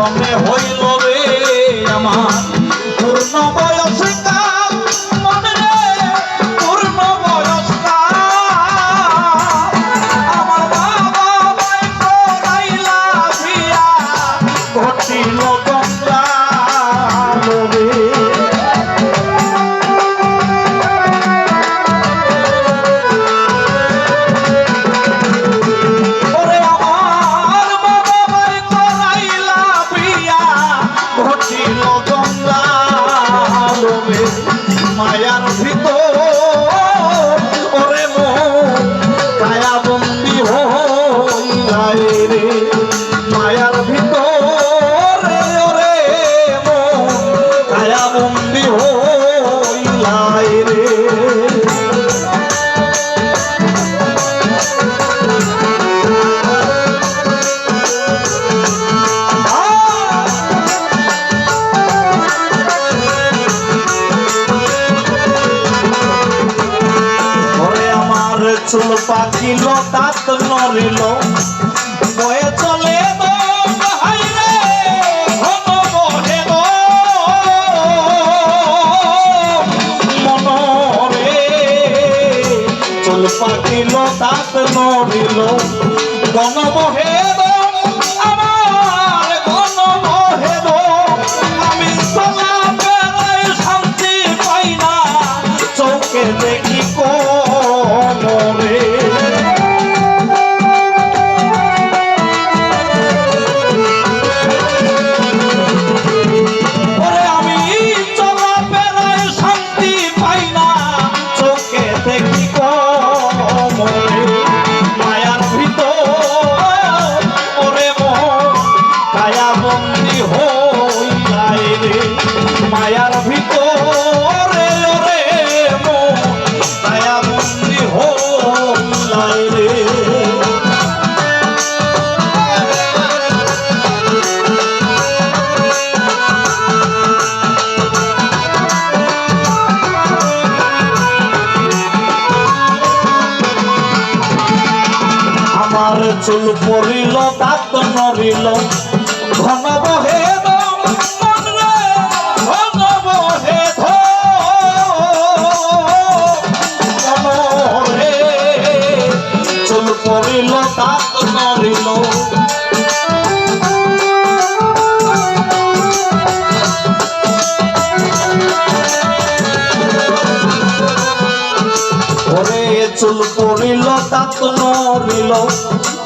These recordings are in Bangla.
চরণে হইল রে আমার পূর্ণ বয়সকাল মনে রে পূর্ণ বয়সকাল আমার বাবা ভাই করাইলা বিয়া ঘটিল জঞ্জাল রে মায়ার ভিতর ওরে মন কায়া বন্দি হইলাই রে মায়ার ভিতর ওরে মন কায়া বন্দি হইলাই রে চুল পাকিল দাঁত নড়িল বয়ে চলে মনরে চুল পাকিল দাঁত নড়িল গণ বহে আমার গণ বহে আমি চলা বেড়াই শান্তি পাই না চোখে দেখি মায়ার ভিতরে রে মন মায়া বন্দি হইলাই রে আমার চুল পড়িল দাঁত নড়িল ঘন বহে পড়িল দাঁত নড়িল ওরে চুল পড়িল দাঁত নড়িল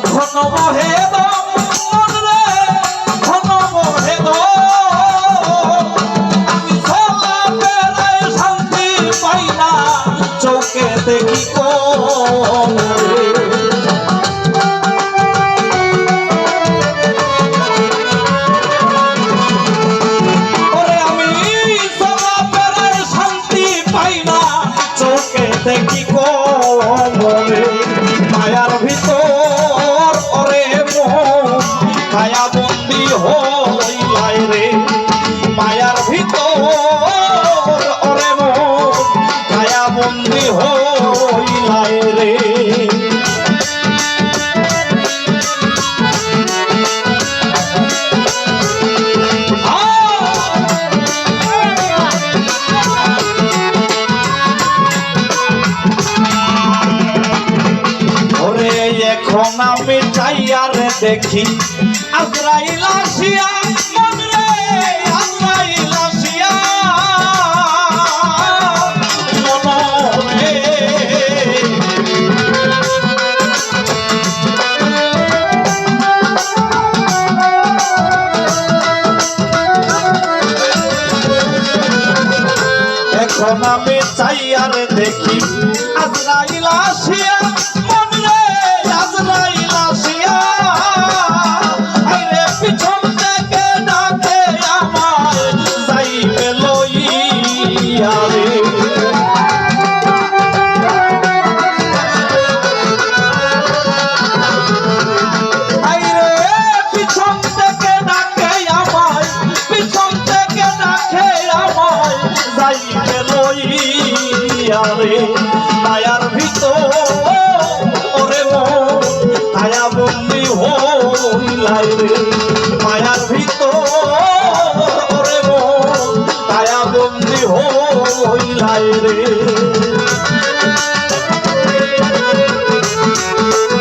ঘন বহে ঘন বহে আমি চলা বেড়াই শান্তি পাই না চোখে দেখি দেখি মনে মায়ার ভিতর ওরে মন কায়া বন্দি হইলাই রে মায়ার ভিতর ওরে মন কায়া বন্দি হইলাই রে এখন আমি চাইয়ার দেখি আজরাইল আসিয়া মনরে আজরাইল আসিয়া মনরে এখন আমি চাইয়ার দেখি আজরাইল আসিয়া পিছন থেকে ডাকে আমায় যাইবে লইয়া রে পিছন থেকে ডাকে আমায় পিছন থেকে ডাকে আমায় যাইবে লইয়া রে মায়ার ভিতর ওরে মন কায়া বন্দি হইলাই রে মায়ার ভিতর যায় রে